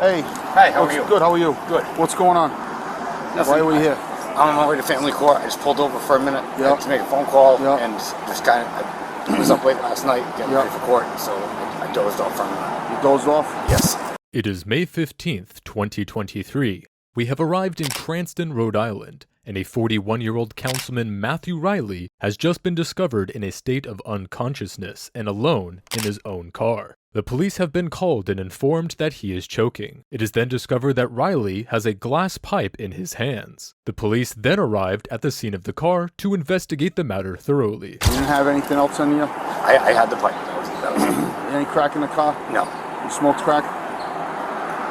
Hey. Hey, how are you? Good, how are you? Good. What's going on? Nothing. Why are we here? I'm on my way to family court. I just pulled over for a minute to make a phone call and just kind of, I was up late last night getting ready for court, so I dozed off for a minute. You dozed off? Yes. It is May 15th, 2023. We have arrived in Cranston, Rhode Island, and a 41-year-old Councilman Matthew Riley has just been discovered in a state of unconsciousness and alone in his own car. The police have been called and informed that he is choking. It is then discovered that Riley has a glass pipe in his hands. The police then arrived at the scene of the car to investigate the matter thoroughly. You didn't have anything else on you? I had the pipe. That was Any crack in the car? No. You smoked crack?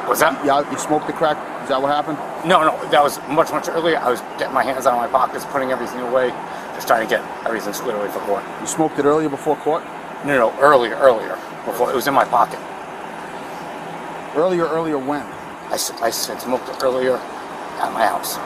What's that? Yeah, you smoked the crack? Is that what happened? No, that was much earlier. I was getting my hands out of my pockets, putting everything away, just trying to get everything squared away for court. You smoked it earlier before court? No, earlier. Before it was in my pocket. Earlier when? I smoked it earlier at my house.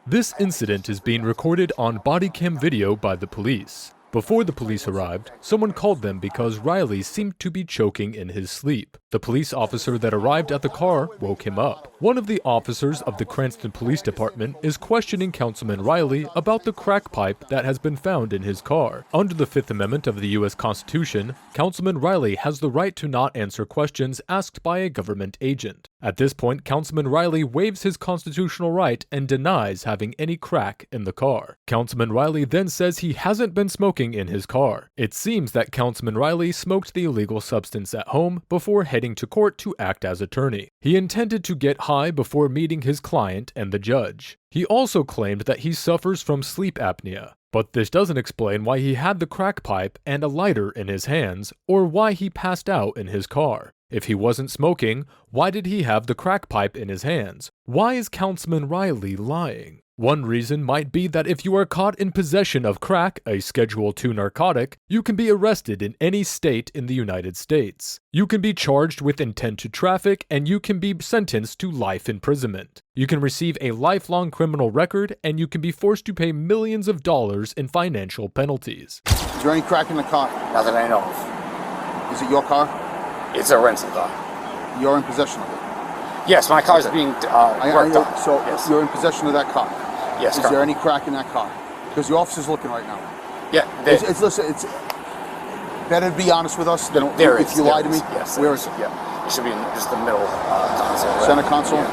This incident is being recorded on Bodycam video by the police. Before the police arrived, someone called them because Riley seemed to be choking in his sleep. The police officer that arrived at the car woke him up. One of the officers of the Cranston Police Department is questioning Councilman Riley about the crack pipe that has been found in his car. Under the Fifth Amendment of the U.S. Constitution, Councilman Riley has the right to not answer questions asked by a government agent. At this point, Councilman Riley waives his constitutional right and denies having any crack in the car. Councilman Riley then says he hasn't been smoking in his car. It seems that Councilman Riley smoked the illegal substance at home before heading to court to act as attorney. He intended to get high before meeting his client and the judge. He also claimed that he suffers from sleep apnea, but this doesn't explain why he had the crack pipe and a lighter in his hands, or why he passed out in his car. If he wasn't smoking, why did he have the crack pipe in his hands? Why is Councilman Riley lying? One reason might be that if you are caught in possession of crack, a Schedule II narcotic, you can be arrested in any state in the United States. You can be charged with intent to traffic, and you can be sentenced to life imprisonment. You can receive a lifelong criminal record, and you can be forced to pay millions of dollars in financial penalties. Is there any crack in the car? Not that I know of. Is it your car? It's a rental car. You're in possession of it? Yes, my car's being worked on. So yes. You're in possession of that car? Yes, Is there any crack in that car? Because the officer's looking right now. Yeah. Listen, it's better to be honest with us than if you lie to me. Yes. Where is it? Yeah. It should be in just the middle console. Center console? Yeah.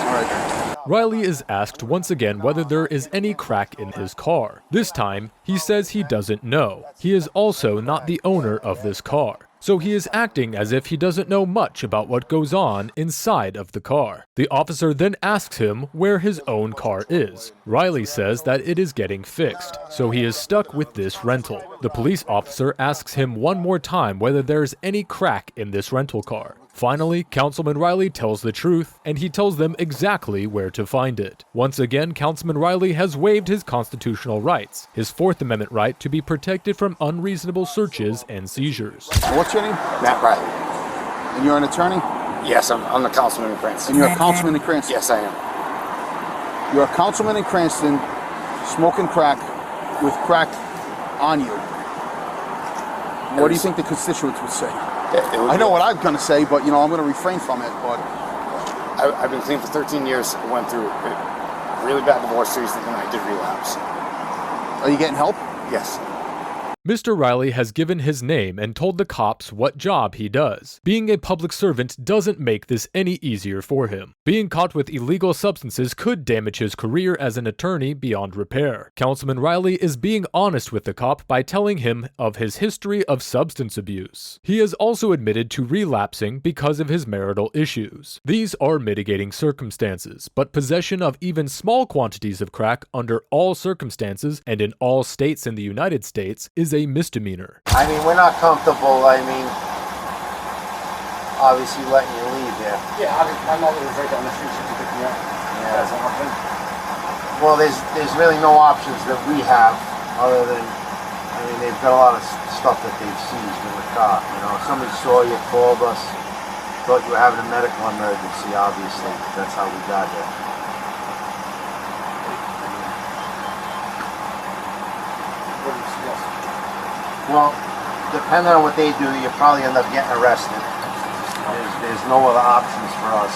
All right. Riley is asked once again whether there is any crack in his car. This time, he says he doesn't know. He is also not the owner of this car, so he is acting as if he doesn't know much about what goes on inside of the car. The officer then asks him where his own car is. Riley says that it is getting fixed, so he is stuck with this rental. The police officer asks him one more time whether there's any crack in this rental car. Finally, Councilman Riley tells the truth, and he tells them exactly where to find it. Once again, Councilman Riley has waived his constitutional rights, his Fourth Amendment right to be protected from unreasonable searches and seizures. What's your name? Matt Riley. And you're an attorney? Yes, I'm the councilman in Cranston. And you're a councilman in Cranston? Yes, I am. You're a councilman in Cranston, smoking crack, with crack on you. What do you think the constituents would say? I know what I'm going to say, but, I'm going to refrain from it. But I've been clean for 13 years. I went through a really bad divorce recently, and I did relapse. Are you getting help? Yes. Mr. Riley has given his name and told the cops what job he does. Being a public servant doesn't make this any easier for him. Being caught with illegal substances could damage his career as an attorney beyond repair. Councilman Riley is being honest with the cop by telling him of his history of substance abuse. He has also admitted to relapsing because of his marital issues. These are mitigating circumstances, but possession of even small quantities of crack under all circumstances and in all states in the United States is a misdemeanor. I mean, we're not comfortable, obviously letting you leave here. Yeah, my mother was right down the street. She could pick me up. Yeah. That's an option. Well, there's really no options that we have other than, they've got a lot of stuff that they've seized in the car. Somebody saw you, called us, thought you were having a medical emergency, obviously. That's how we got here. What do you suggest? Well, depending on what they do, you probably end up getting arrested. there's no other options for us.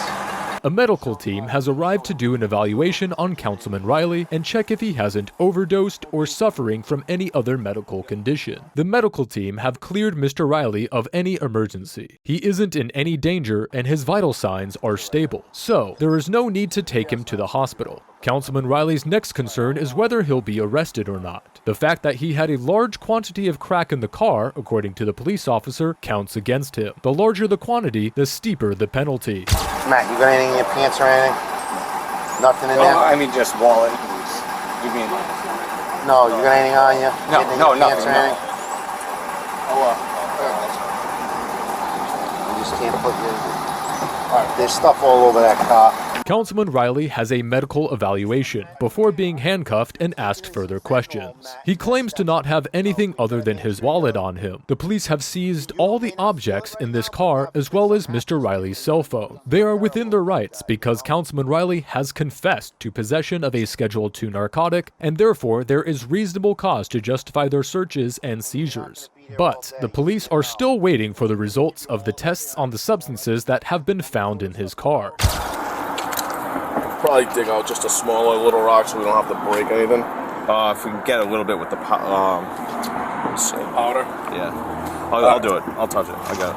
A medical team has arrived to do an evaluation on Councilman Riley and check if he hasn't overdosed or suffering from any other medical condition. The medical team have cleared Mr. Riley of any emergency. He isn't in any danger and his vital signs are stable, so there is no need to take him to the hospital. Councilman Riley's next concern is whether he'll be arrested or not. The fact that he had a large quantity of crack in the car, according to the police officer, counts against him. The larger the quantity, the steeper the penalty. Matt, you got anything in your pants or anything? Nothing in there? I mean, just wallet. You mean? No, you got anything on you? No, nothing. You just can't put your... There's stuff all over that car. Councilman Riley has a medical evaluation before being handcuffed and asked further questions. He claims to not have anything other than his wallet on him. The police have seized all the objects in this car as well as Mr. Riley's cell phone. They are within their rights because Councilman Riley has confessed to possession of a Schedule II narcotic, and therefore there is reasonable cause to justify their searches and seizures. But the police are still waiting for the results of the tests on the substances that have been found in his car. Probably dig out just a smaller little rock so we don't have to break anything. If we can get a little bit with the Powder? yeah. I'll do it. I'll touch it. I got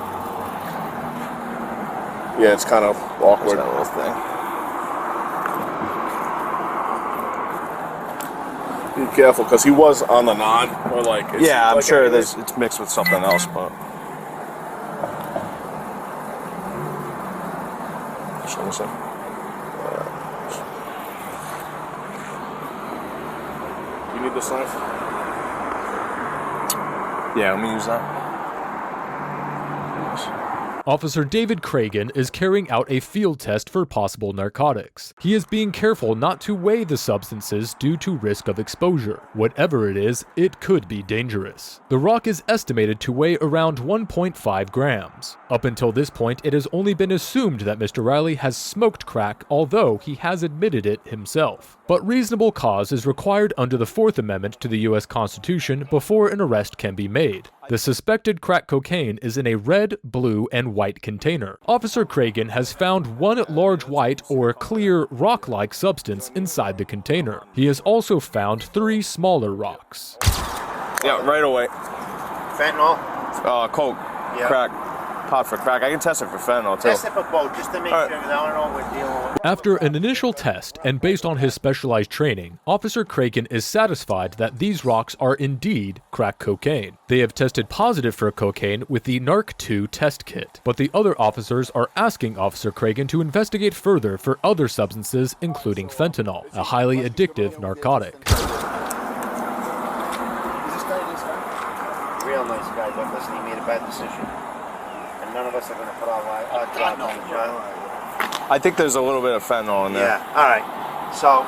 it. Yeah, it's kind of awkward. That little thing. Be careful, because he was on the non, or like... Yeah, I'm like sure it's mixed with something else, but... Let me see. You need this knife? Yeah, let me use that. Officer David Cragen is carrying out a field test for possible narcotics. He is being careful not to weigh the substances due to risk of exposure. Whatever it is, it could be dangerous. The rock is estimated to weigh around 1.5 grams. Up until this point, it has only been assumed that Mr. Riley has smoked crack, although he has admitted it himself. But reasonable cause is required under the Fourth Amendment to the U.S. Constitution before an arrest can be made. The suspected crack cocaine is in a red, blue, and white container. Officer Cragen has found one large white or clear rock-like substance inside the container. He has also found 3 smaller rocks. Yeah, right away. Fentanyl? Coke. Yeah. Crack. Pot for crack. I can test it for fentanyl, too. Test it for both, just to make sure, because I don't know what we're dealing with. After an initial test, and based on his specialized training, Officer Cragen is satisfied that these rocks are indeed crack cocaine. They have tested positive for cocaine with the NARC-2 test kit, but the other officers are asking Officer Cragen to investigate further for other substances, including fentanyl, a highly addictive narcotic. Real nice guy, but listen, he made a bad decision. And none of us are going to put our job on the job. I think there's a little bit of fentanyl in there. Yeah, all right. So,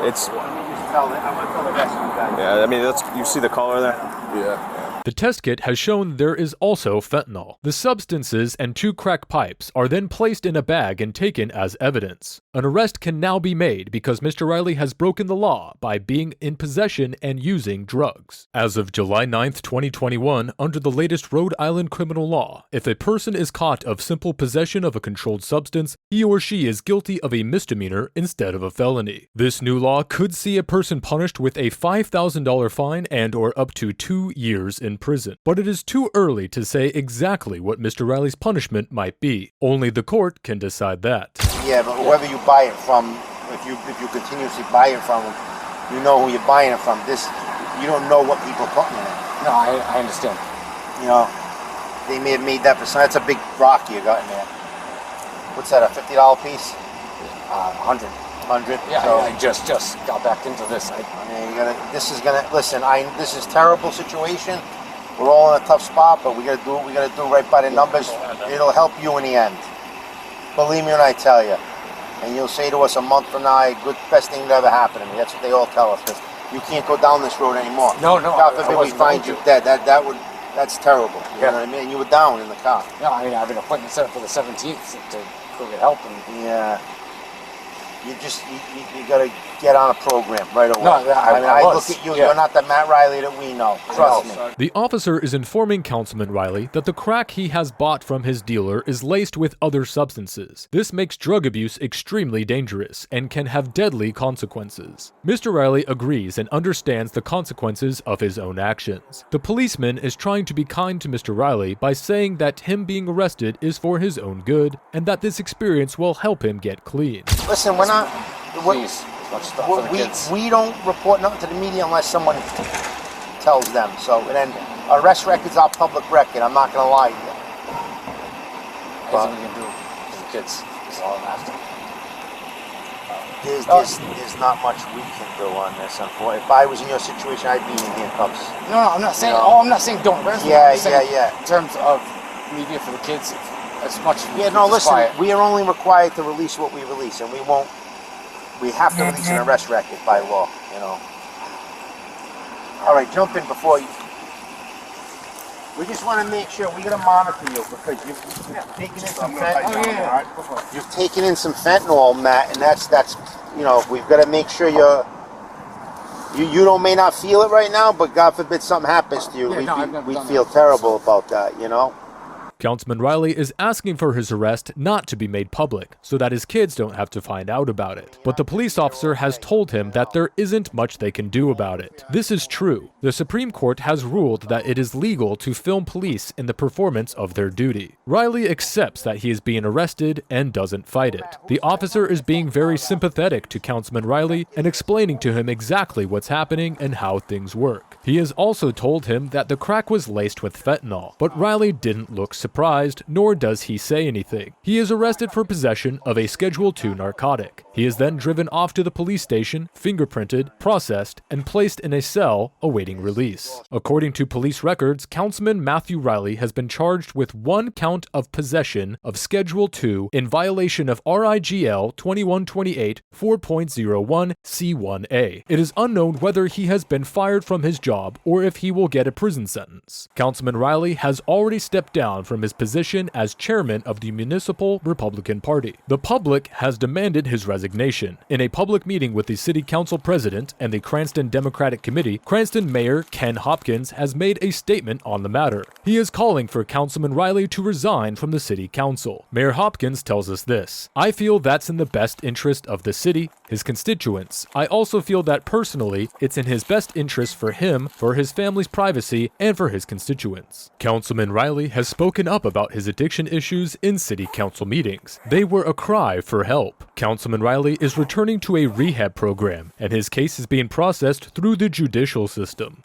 It's... I'm going to tell the rest of you guys. Yeah, I mean, you see the color there? Yeah. The test kit has shown there is also fentanyl. The substances and 2 crack pipes are then placed in a bag and taken as evidence. An arrest can now be made because Mr. Riley has broken the law by being in possession and using drugs. As of July 9th, 2021, under the latest Rhode Island criminal law, if a person is caught of simple possession of a controlled substance, he or she is guilty of a misdemeanor instead of a felony. This new law could see a person punished with a $5,000 fine and or up to 2 years in prison. But it is too early to say exactly what Mr. Riley's punishment might be. Only the court can decide that. Yeah, but whoever you buy it from, if you continuously buy it from them, you know who you're buying it from. You don't know what people are putting in it. No, I understand. You know, they may have made that for some. That's a big rock you got in there. What's that? A $50 piece? 100. 100. Yeah, So, I just got back into this. I mean, this is gonna listen. This is a terrible situation. We're all in a tough spot, but we gotta do what we gotta do right by the numbers. It'll help you in the end. Believe me when I tell you. And you'll say to us a month from now, best thing that ever happened to me. That's what they all tell us. Because you can't go down this road anymore. No. God forbid we find you dead. That's terrible. You know what I mean? You were down in the car. No, I mean, I have an appointment set up for the 17th to go get help. And Yeah. you gotta get on a program right away. No, I was. look at you. Yeah. You're not the Matt Riley that we know. Trust me. The officer is informing Councilman Riley that the crack he has bought from his dealer is laced with other substances. This makes drug abuse extremely dangerous and can have deadly consequences. Mr. Riley agrees and understands the consequences of his own actions. The policeman is trying to be kind to Mr. Riley by saying that him being arrested is for his own good and that this experience will help him get clean. Listen, we're not. Please, as much stuff for the kids. We don't report nothing to the media unless someone tells them. So, and then arrest records are public record. I'm not gonna lie to you. Anything we can do for the kids is all I'm after. There's not much we can do on this. Unfortunately, if I was in your situation, I'd be in handcuffs. No, I'm not saying. You know? Oh, I'm not saying don't arrest me. Yeah, I'm saying yeah. In terms of media for the kids, as much as we Yeah, keep no, this listen. quiet. We are only required to release what we release, and we won't. We have to release an arrest record by law. You know. All right, jump in before you. We just want to make sure we're gonna monitor you because you've taken in some fentanyl. Oh, yeah. All right, you've taken in some fentanyl, Matt, and that's we've got to make sure you may not feel it right now, but God forbid something happens to you, we feel terrible about that, you know. Councilman Riley is asking for his arrest not to be made public, so that his kids don't have to find out about it. But the police officer has told him that there isn't much they can do about it. This is true. The Supreme Court has ruled that it is legal to film police in the performance of their duty. Riley accepts that he is being arrested and doesn't fight it. The officer is being very sympathetic to Councilman Riley and explaining to him exactly what's happening and how things work. He has also told him that the crack was laced with fentanyl, but Riley didn't look surprised, nor does he say anything. He is arrested for possession of a Schedule II narcotic. He is then driven off to the police station, fingerprinted, processed, and placed in a cell awaiting release. According to police records, Councilman Matthew Riley has been charged with 1 count of possession of Schedule II in violation of RIGL 2128 4.01 C1A. It is unknown whether he has been fired from his job or if he will get a prison sentence. Councilman Riley has already stepped down from his position as chairman of the Municipal Republican Party. The public has demanded his resignation. In a public meeting with the City Council President and the Cranston Democratic Committee, Cranston Mayor Ken Hopkins has made a statement on the matter. He is calling for Councilman Riley to resign from the City Council. Mayor Hopkins tells us this: "I feel that's in the best interest of the city, his constituents. I also feel that personally, it's in his best interest for him, for his family's privacy, and for his constituents." Councilman Riley has spoken up about his addiction issues in city council meetings. They were a cry for help. Councilman Riley is returning to a rehab program, and his case is being processed through the judicial system.